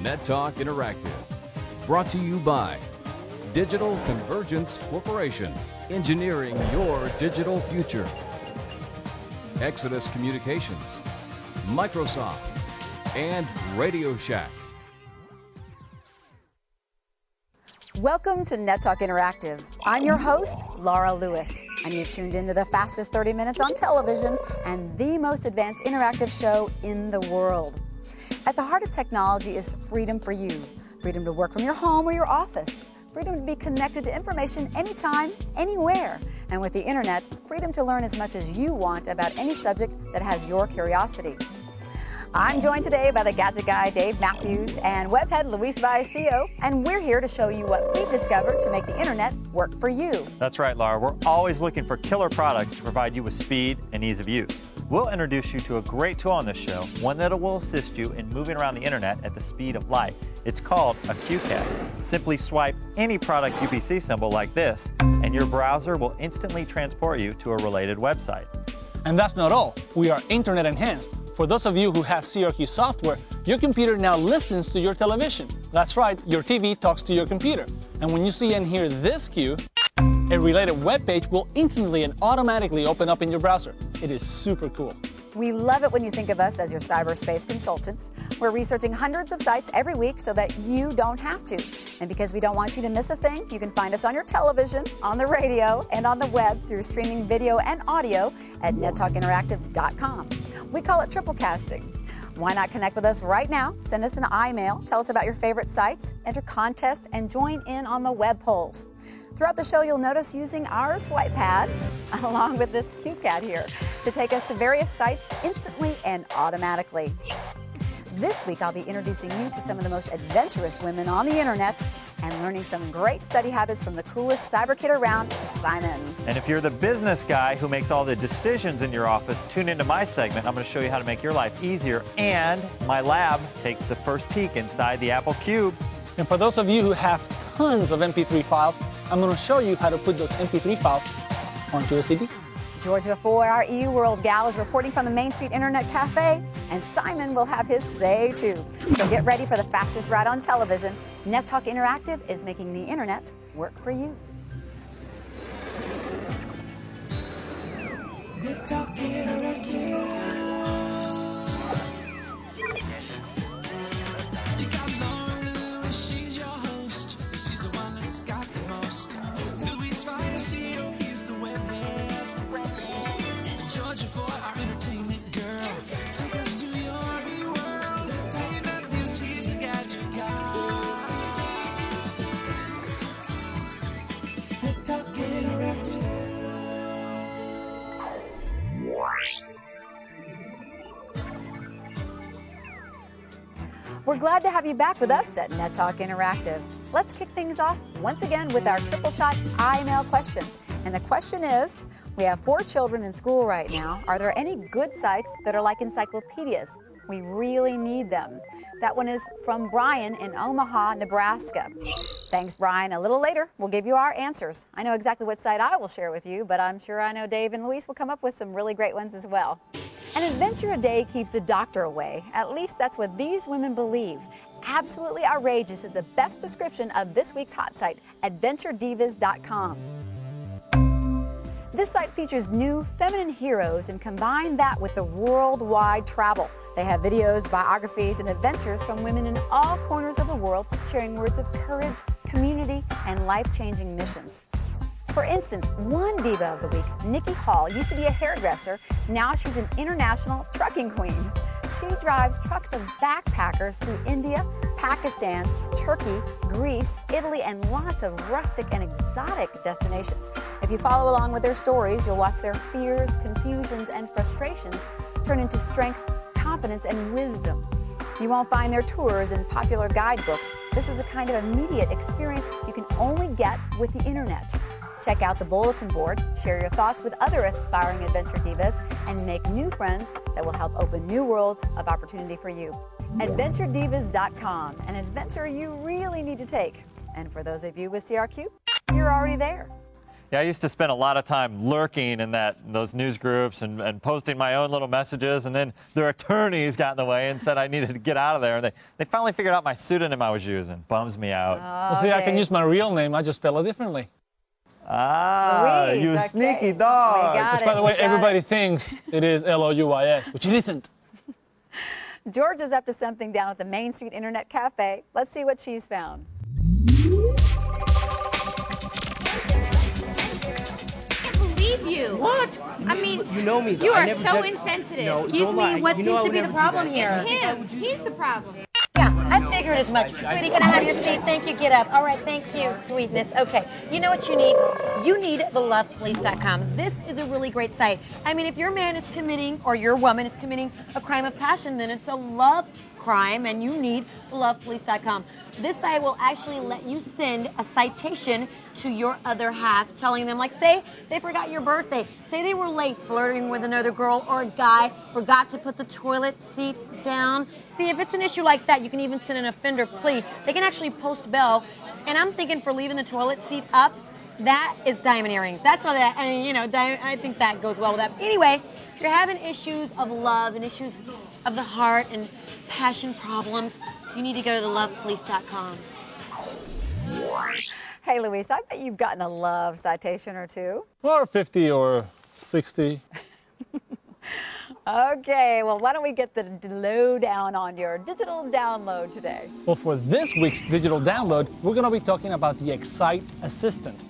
Net Talk Interactive. Brought to you by Digital Convergence Corporation, engineering your digital future. Exodus Communications, Microsoft, and Radio Shack. Welcome to Net Talk Interactive. I'm your host, Laura Lewis, and you've tuned into the fastest 30 minutes on television and the most advanced interactive show in the world. At the heart of technology is freedom for you. Freedom to work from your home or your office. Freedom to be connected to information anytime, anywhere. And with the internet, freedom to learn as much as you want about any subject that has your curiosity. I'm joined today by the gadget guy, Dave Mathews, and webhead, Luis Vallecillo, and we're here to show you what we've discovered to make the internet work for you. That's right, Laura. We're always looking for killer products to provide you with speed and ease of use. We'll introduce you to a great tool on this show, one that will assist you in moving around the internet at the speed of light. It's called a QCat. Simply swipe any product UPC symbol like this, and your browser will instantly transport you to a related website. And that's not all. We are internet enhanced. For those of you who have CRQ software, your computer now listens to your television. That's right, your TV talks to your computer. And when you see and hear this cue, a related web page will instantly and automatically open up in your browser. It is super cool. We love it when you think of us as your cyberspace consultants. We're researching hundreds of sites every week so that you don't have to. And because we don't want you to miss a thing, you can find us on your television, on the radio, and on the web through streaming video and audio at nettalkinteractive.com. We call it triple casting. Why not connect with us right now? Send us an iMail, tell us about your favorite sites, enter contests, and join in on the web polls. Throughout the show, you'll notice using our swipe pad, along with this QCat here, to take us to various sites instantly and automatically. This week, I'll be introducing you to some of the most adventurous women on the internet and learning some great study habits from the coolest cyber kid around, Simon. And if you're the business guy who makes all the decisions in your office, tune into my segment. I'm going to show you how to make your life easier. And my lab takes the first peek inside the Apple Cube. And for those of you who have tons of MP3 files, I'm going to show you how to put those MP3 files onto a CD. Georgia 4, our eWorld gal, is reporting from the Main Street Internet Cafe, and Simon will have his say too. So get ready for the fastest ride on television. Net Talk Interactive is making the internet work for you. Net Talk Interactive. You got Laura Lewis, she's your host. She's the one that's got the most. Luis Vallecillo, he's the webhead. Georgia for our entertainment girl. Take us to your RV world. Dave Mathews, he's the gadget guy. Net Talk Interactive. We're glad to have you back with us at Net Talk Interactive. Let's kick things off once again with our triple shot iMail question. And the question is, we have 4 children in school right now. Are there any good sites that are like encyclopedias? We really need them. That one is from Brian in Omaha, Nebraska. Thanks, Brian. A little later, we'll give you our answers. I know exactly what site I will share with you, but I'm sure I know Dave and Luis will come up with some really great ones as well. An adventure a day keeps the doctor away. At least that's what these women believe. Absolutely outrageous is the best description of this week's hot site, adventuredivas.com. This site features new feminine heroes and combine that with the worldwide travel. They have videos, biographies, and adventures from women in all corners of the world sharing words of courage, community, and life-changing missions. For instance, one diva of the week, Nikki Hall, used to be a hairdresser. Now she's an international trucking queen. She drives trucks of backpackers through India, Pakistan, Turkey, Greece, Italy, and lots of rustic and exotic destinations. If you follow along with their stories, you'll watch their fears, confusions, and frustrations turn into strength, confidence, and wisdom. You won't find their tours in popular guidebooks. This is the kind of immediate experience you can only get with the internet. Check out the bulletin board, share your thoughts with other aspiring adventure divas, and make new friends that will help open new worlds of opportunity for you. AdventureDivas.com, an adventure you really need to take. And for those of you with CRQ, you're already there. Yeah, I used to spend a lot of time lurking in those news groups and posting my own little messages, and then their attorneys got in the way and said I needed to get out of there. And they finally figured out my pseudonym I was using. Bums me out. Well, see, I can use my real name. I just spell it differently. Ah, Louise, you okay. sneaky dog. Which, by the way, everybody thinks it is Louis, which it isn't. George is up to something down at the Main Street Internet Cafe. Let's see what she's found. You. What? I mean, you know me. You I are never so did- insensitive. No, Excuse don't me, lie. what You know seems I to would be the never do problem that. here? It's It's him. He's the problem. Yeah, I figured as much. Sweetie, can I have your seat? Thank you. Get up. All right, thank you, sweetness. Okay, you know what you need? You need thelovepolice.com. This is a really great site. I mean, if your man is committing or your woman is committing a crime of passion, then it's a love crime, and you need thelovepolice.com. This site will actually let you send a citation to your other half, telling them, like, say they forgot your birthday, say they were late flirting with another girl, or a guy forgot to put the toilet seat down. See, if it's an issue like that, you can even send an offender plea. They can actually post bail, and I'm thinking for leaving the toilet seat up, that is diamond earrings. That's what I think that goes well with that. Anyway, if you're having issues of love and issues of the heart and passion problems, you need to go to thelovepolice.com. Hey, Luis, I bet you've gotten a love citation or two. Or 50 or 60. Okay, well, why don't we get the lowdown on your digital download today? Well, for this week's digital download, we're going to be talking about the Excite Assistant.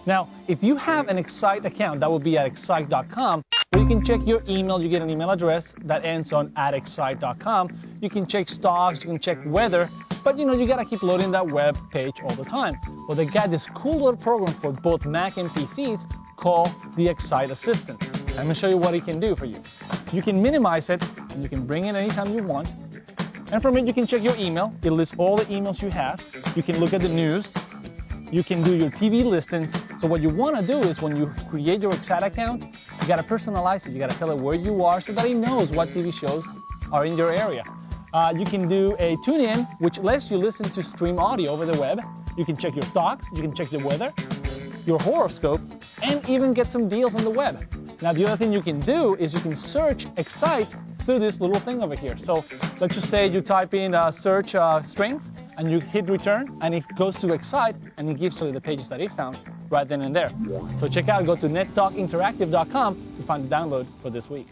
Now, if you have an Excite account, that will be at excite.com, where you can check your email. You get an email address that ends on @excite.com. You can check stocks, you can check weather, but you got to keep loading that web page all the time. Well, they got this cool little program for both Mac and PCs called the Excite Assistant. I'm going to show you what it can do for you. You can minimize it, and you can bring it anytime you want. And from it, you can check your email. It lists all the emails you have. You can look at the news. You can do your TV listings. So what you want to do is when you create your Excite account, you got to personalize it. You got to tell it where you are so that it knows what TV shows are in your area. You can do a tune-in, which lets you listen to stream audio over the web. You can check your stocks. You can check the weather, your horoscope, and even get some deals on the web. Now, the other thing you can do is you can search Excite through this little thing over here. So let's just say you type in search string, and you hit return, and it goes to Excite, and it gives you the pages that it found right then and there. So check out, go to nettalkinteractive.com to find the download for this week.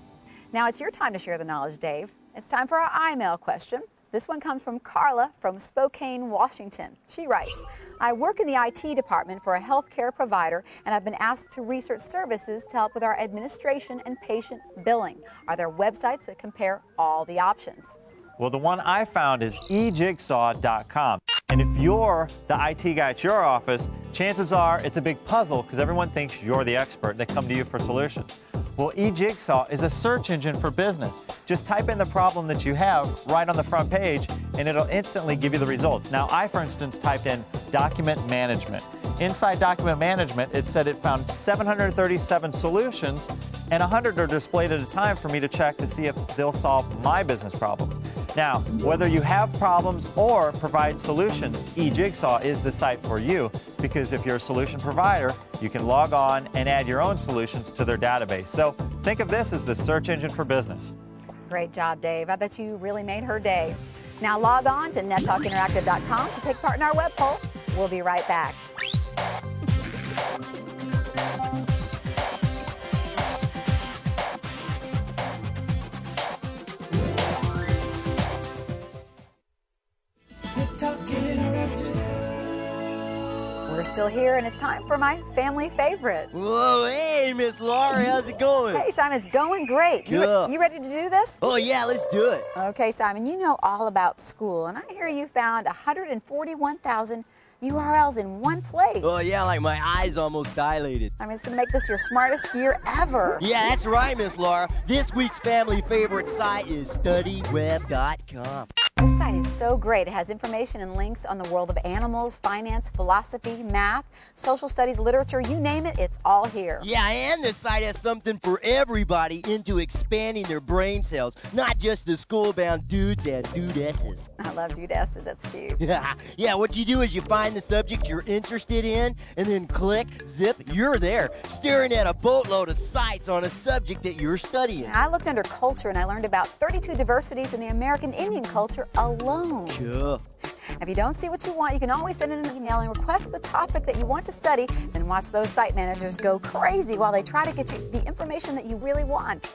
Now it's your time to share the knowledge, Dave. It's time for our iMail question. This one comes from Carla from Spokane, Washington. She writes, I work in the IT department for a healthcare provider, and I've been asked to research services to help with our administration and patient billing. Are there websites that compare all the options? Well, the one I found is ejigsaw.com. And if you're the IT guy at your office, chances are it's a big puzzle because everyone thinks you're the expert. They come to you for solutions. Well, eJigsaw is a search engine for business. Just type in the problem that you have right on the front page, and it'll instantly give you the results. Now, I, for instance, typed in document management. Inside document management, it said it found 737 solutions, and 100 are displayed at a time for me to check to see if they'll solve my business problems. Now, whether you have problems or provide solutions, eJigsaw is the site for you, because if you're a solution provider, you can log on and add your own solutions to their database. So think of this as the search engine for business. Great job, Dave. I bet you really made her day. Now log on to nettalkinteractive.com to take part in our web poll. We'll be right back. We're still here, and it's time for my family favorite. Whoa, hey, Miss Laura, how's it going? Hey, Simon, it's going great. You ready to do this? Oh, yeah, let's do it. Okay, Simon, you know all about school, and I hear you found 141,000 URLs in one place. Oh, yeah, like my eyes almost dilated. I mean, it's going to make this your smartest year ever. Yeah, that's right, Miss Laura. This week's family favorite site is studyweb.com. This site is so great. It has information and links on the world of animals, finance, philosophy, math, social studies, literature, you name it, it's all here. Yeah, and the site has something for everybody into expanding their brain cells, not just the school-bound dudes and dudesses. I love dudesses, that's cute. Yeah, what you do is you find the subject you're interested in, and then click, zip, you're there, staring at a boatload of sites on a subject that you're studying. I looked under culture and I learned about 32 diversities in the American Indian culture alone. Cool. If you don't see what you want, you can always send in an email and request the topic that you want to study, then watch those site managers go crazy while they try to get you the information that you really want.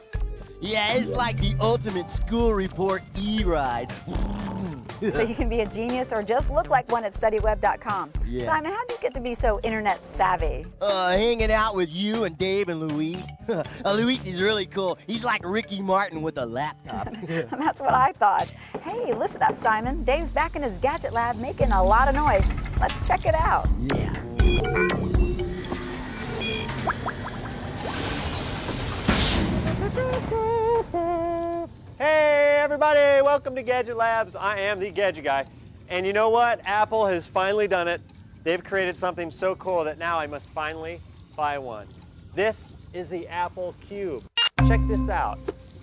Yeah, it's like the ultimate school report e-ride. So you can be a genius or just look like one at studyweb.com. Yeah. Simon, how did you get to be so internet savvy? Hanging out with you and Dave and Luis. Luis is really cool. He's like Ricky Martin with a laptop. That's what I thought. Hey, listen up, Simon. Dave's back in his Gadget Lab making a lot of noise. Let's check it out. Yeah. Hey everybody, welcome to Gadget Labs. I am the Gadget Guy. And you know what? Apple has finally done it. They've created something so cool that now I must finally buy one. This is the Apple Cube. Check this out.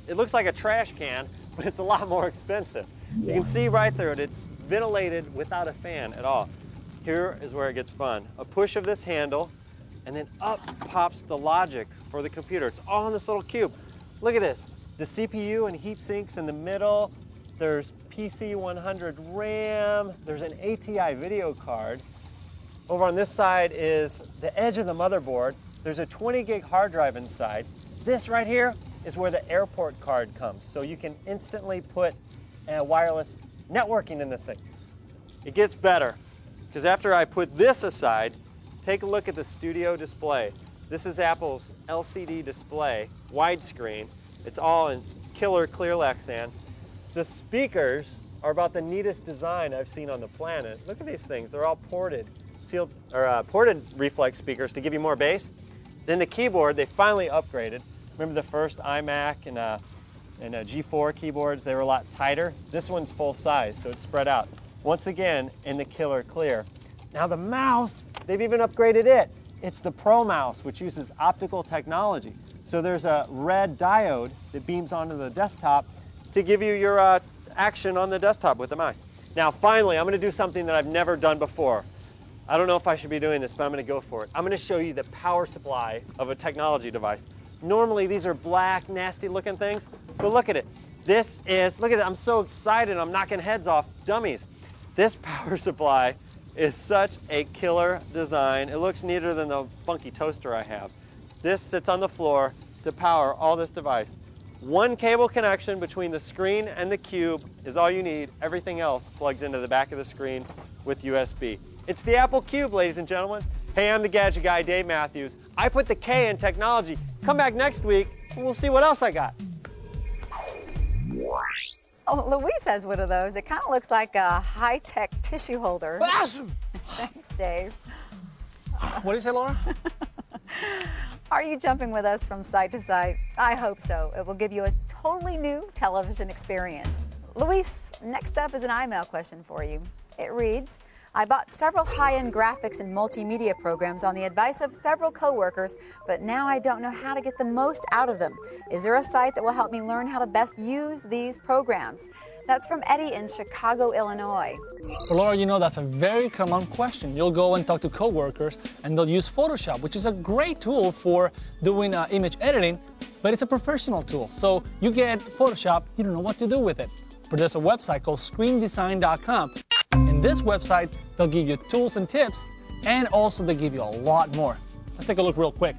It looks like a trash can, but it's a lot more expensive. You can see right through it. It's ventilated without a fan at all. Here is where it gets fun. A push of this handle, and then up pops the logic for the computer. It's all in this little cube. Look at this. The CPU and heat sinks in the middle. There's PC 100 RAM. There's an ATI video card. Over on this side is the edge of the motherboard. There's a 20 gig hard drive inside. This right here is where the airport card comes. So you can instantly put wireless networking in this thing. It gets better, because after I put this aside, take a look at the studio display. This is Apple's LCD display, widescreen. It's all in killer clear Lexan. The speakers are about the neatest design I've seen on the planet. Look at these things. They're all ported, ported reflex speakers to give you more bass. Then the keyboard, they finally upgraded. Remember the first iMac and G4 keyboards? They were a lot tighter. This one's full size, so it's spread out. Once again, in the killer clear. Now the mouse, they've even upgraded it. It's the Pro Mouse, which uses optical technology. So there's a red diode that beams onto the desktop to give you your action on the desktop with the mouse. Now finally, I'm going to do something that I've never done before. I don't know if I should be doing this, but I'm going to go for it. I'm going to show you the power supply of a technology device. Normally these are black, nasty looking things, but look at it. This is, look at it, I'm so excited, I'm knocking heads off dummies. This power supply is such a killer design. It looks neater than the funky toaster I have. This sits on the floor to power all this device. One cable connection between the screen and the cube is all you need. Everything else plugs into the back of the screen with USB. It's the Apple Cube, ladies and gentlemen. Hey, I'm the Gadget Guy, Dave Mathews. I put the K in technology. Come back next week and we'll see what else I got. Oh, Luis has one of those. It kind of looks like a high-tech tissue holder. Awesome. Thanks, Dave. What do you say, Laura? Are you jumping with us from site to site? I hope so. It will give you a totally new television experience. Luis, next up is an iMail question for you. It reads, I bought several high-end graphics and multimedia programs on the advice of several coworkers, but now I don't know how to get the most out of them. Is there a site that will help me learn how to best use these programs? That's from Eddie in Chicago, Illinois. Well, Laura, you know that's a very common question. You'll go and talk to coworkers and they'll use Photoshop, which is a great tool for doing image editing, but it's a professional tool. So you get Photoshop, you don't know what to do with it. But there's a website called screendesign.com. In this website, they'll give you tools and tips, and also they give you a lot more. Let's take a look real quick.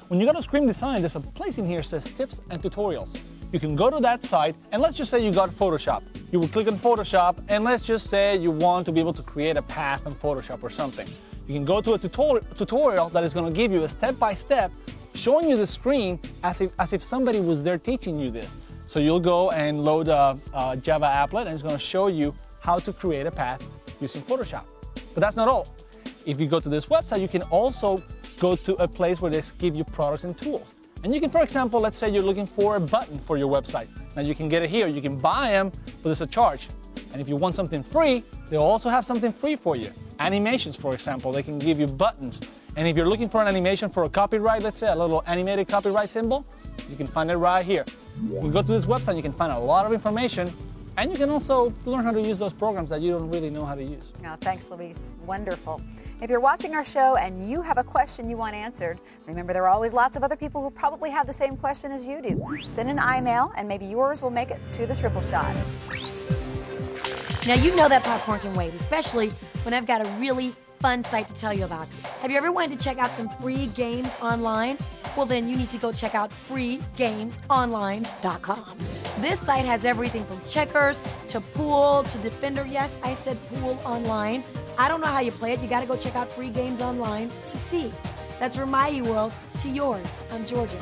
When you go to Screen Design, there's a place in here that says tips and tutorials. You can go to that site, and let's just say you got Photoshop. You will click on Photoshop, and let's just say you want to be able to create a path in Photoshop or something. You can go to a tutorial that is going to give you a step-by-step, showing you the screen as if somebody was there teaching you this. So you'll go and load a Java applet, and it's going to show you how to create a path using Photoshop. But that's not all. If you go to this website, you can also go to a place where they give you products and tools. And you can, for example, let's say you're looking for a button for your website. Now you can get it here. You can buy them, but there's a charge. And if you want something free, they'll also have something free for you. Animations, for example, they can give you buttons. And if you're looking for an animation for a copyright, let's say a little animated copyright symbol, you can find it right here. You can go to this website, you can find a lot of information, and you can also learn how to use those programs that you don't really know how to use. Oh, thanks, Luis. Wonderful. If you're watching our show and you have a question you want answered, remember there are always lots of other people who probably have the same question as you do. Send an email, and maybe yours will make it to the Triple Shot. Now, you know that popcorn can wait, especially when I've got a really fun site to tell you about. Have you ever wanted to check out some free games online? Well, then you need to go check out freegamesonline.com. This site has everything from checkers to pool to Defender. Yes, I said pool online. I don't know how you play it. You got to go check out Free Games Online to see. That's from my world to yours. I'm Georgia.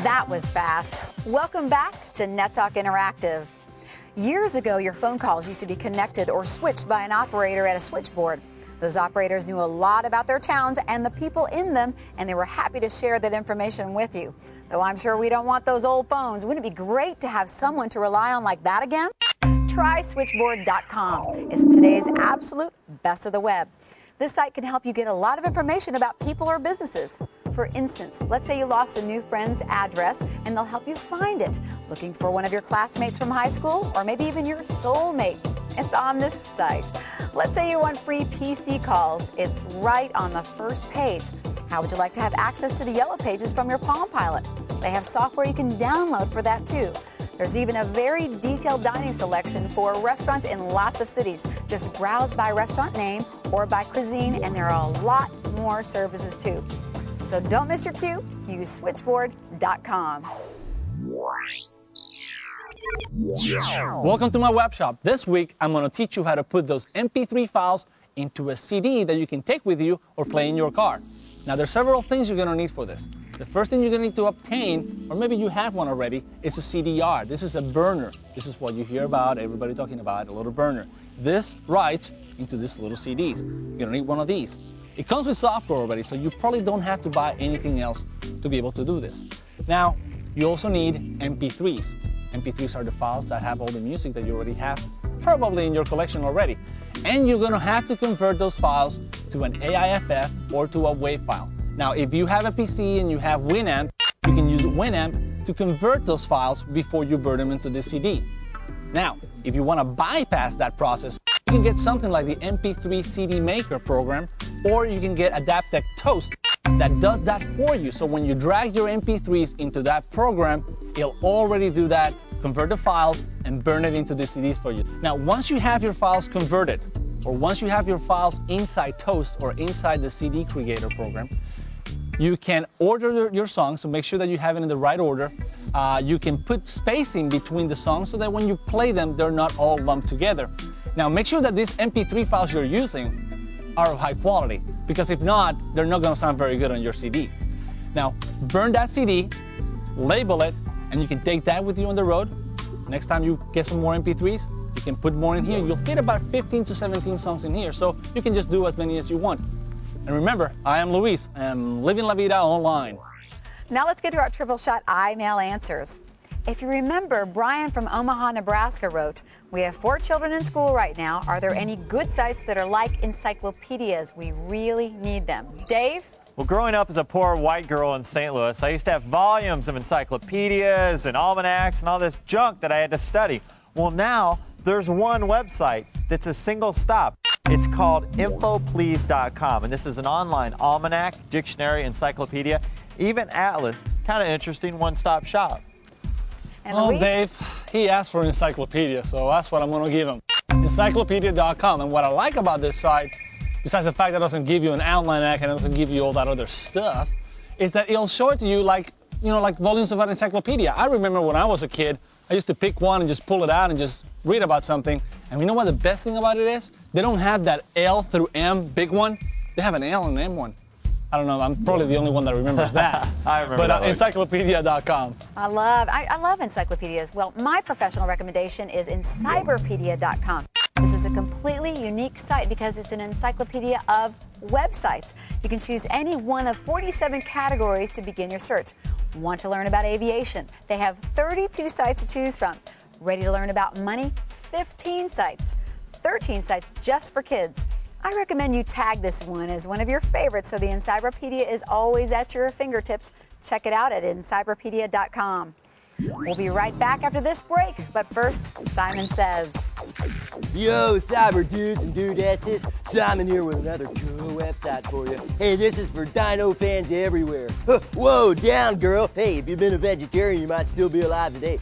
That was fast. Welcome back to Net Talk Interactive. Years ago, your phone calls used to be connected or switched by an operator at a switchboard. Those operators knew a lot about their towns and the people in them, and they were happy to share that information with you. Though I'm sure we don't want those old phones. Wouldn't it be great to have someone to rely on like that again? Try switchboardcom. It's today's absolute best of the web. This site can help you get a lot of information about people or businesses. For instance, let's say you lost a new friend's address, and they'll help you find it. Looking for one of your classmates from high school, or maybe even your soulmate. It's on this site. Let's say you want free PC calls. It's right on the first page. How would you like to have access to the yellow pages from your Palm Pilot? They have software you can download for that too. There's even a very detailed dining selection for restaurants in lots of cities. Just browse by restaurant name or by cuisine, and there are a lot more services too. So don't miss your cue. Use switchboard.com. Welcome to my web shop. This week, I'm going to teach you how to put those MP3 files into a CD that you can take with you or play in your car. Now, there's several things you're going to need for this. The first thing you're going to need to obtain, or maybe you have one already, is a CDR. This is a burner. This is what you hear about, everybody talking about, a little burner. This writes into these little CDs. You're going to need one of these. It comes with software already, so you probably don't have to buy anything else to be able to do this. Now, you also need MP3s. MP3s are the files that have all the music that you already have, probably in your collection already. And you're going to have to convert those files to an AIFF or to a WAV file. Now, if you have a PC and you have Winamp, you can use Winamp to convert those files before you burn them into the CD. Now, if you want to bypass that process, you can get something like the MP3 CD Maker program, or you can get Adaptec Toast that does that for you. So when you drag your MP3s into that program, it'll already do that, convert the files, and burn it into the CDs for you. Now, once you have your files converted, or once you have your files inside Toast or inside the CD Creator program, you can order your songs, so make sure that you have it in the right order. You can put spacing between the songs so that when you play them, they're not all lumped together. Now, make sure that these MP3 files you're using are of high quality, because if not, they're not going to sound very good on your CD. Now, burn that CD, label it, and you can take that with you on the road. Next time you get some more MP3s, you can put more in here. You'll fit about 15 to 17 songs in here, so you can just do as many as you want. And remember, I am Luis. I am living La Vida online. Now let's get to our Triple Shot email answers. If you remember, Brian from Omaha, Nebraska wrote, "We have 4 children in school right now. Are there any good sites that are like encyclopedias? We really need them." Dave? Well, growing up as a poor white girl in St. Louis, I used to have volumes of encyclopedias and almanacs and all this junk that I had to study. Well, now there's one website that's a single stop. It's called infoplease.com, and this is an online almanac, dictionary, encyclopedia, even atlas. Kind of interesting, one-stop shop. And well, Luis? Dave, he asked for an encyclopedia, so that's what I'm going to give him. Encyclopedia.com. And what I like about this site, besides the fact that it doesn't give you an almanac and it doesn't give you all that other stuff, is that it'll show it to you like volumes of an encyclopedia. I remember when I was a kid, I used to pick one and just pull it out and just read about something. And you know what the best thing about it is? They don't have that L through M big one. They have an L and M one. I don't know, I'm probably the only one that remembers that. I remember but that encyclopedia.com. I love encyclopedias. Well, my professional recommendation is encyberpedia.com. This is a complete completely unique site because it's an encyclopedia of websites. You can choose any one of 47 categories to begin your search. Want to learn about aviation? They have 32 sites to choose from. Ready to learn about money? 15 sites. 13 sites just for kids. I recommend you tag this one as one of your favorites so the Encyclopedia is always at your fingertips. Check it out at encyclopedia.com. We'll be right back after this break, but first, Simon Says. Yo, cyber dudes and dudettes, it's Simon here with another cool website for you. Hey, this is for dino fans everywhere. Whoa, down girl. Hey, if you've been a vegetarian, you might still be alive today.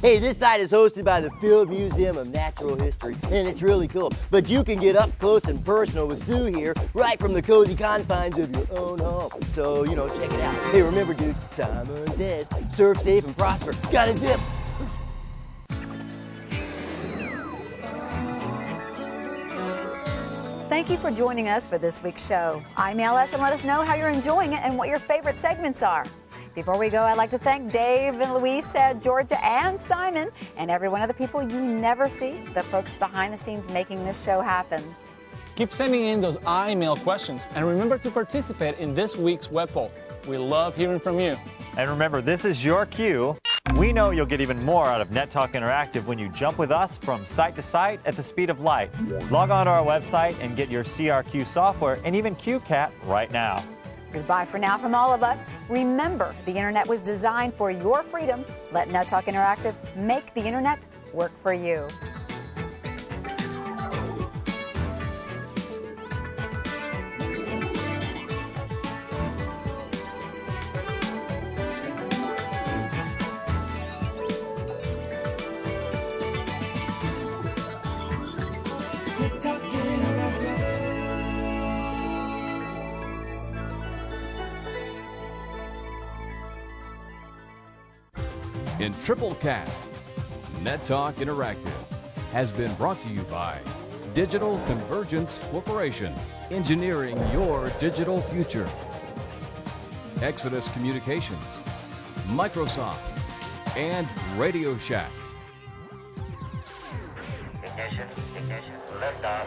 Hey, this site is hosted by the Field Museum of Natural History, and it's really cool. But you can get up close and personal with Sue here, right from the cozy confines of your own home. So, check it out. Hey, remember, dudes, Simon Says, surf safe and prosper. Gotta zip. Thank you for joining us for this week's show. Email us and let us know how you're enjoying it and what your favorite segments are. Before we go, I'd like to thank Dave and Louise at Georgia and Simon and every one of the people you never see, the folks behind the scenes making this show happen. Keep sending in those email questions and remember to participate in this week's web poll. We love hearing from you. And remember, this is your cue. We know you'll get even more out of Net Talk Interactive when you jump with us from site to site at the speed of light. Log on to our website and get your CRQ software and even QCat right now. Goodbye for now from all of us. Remember, the internet was designed for your freedom. Let Net Talk Interactive make the internet work for you. In triple cast, Net Talk Interactive has been brought to you by Digital Convergence Corporation, engineering your digital future. Exodus Communications, Microsoft, and Radio Shack. Ignition, liftoff.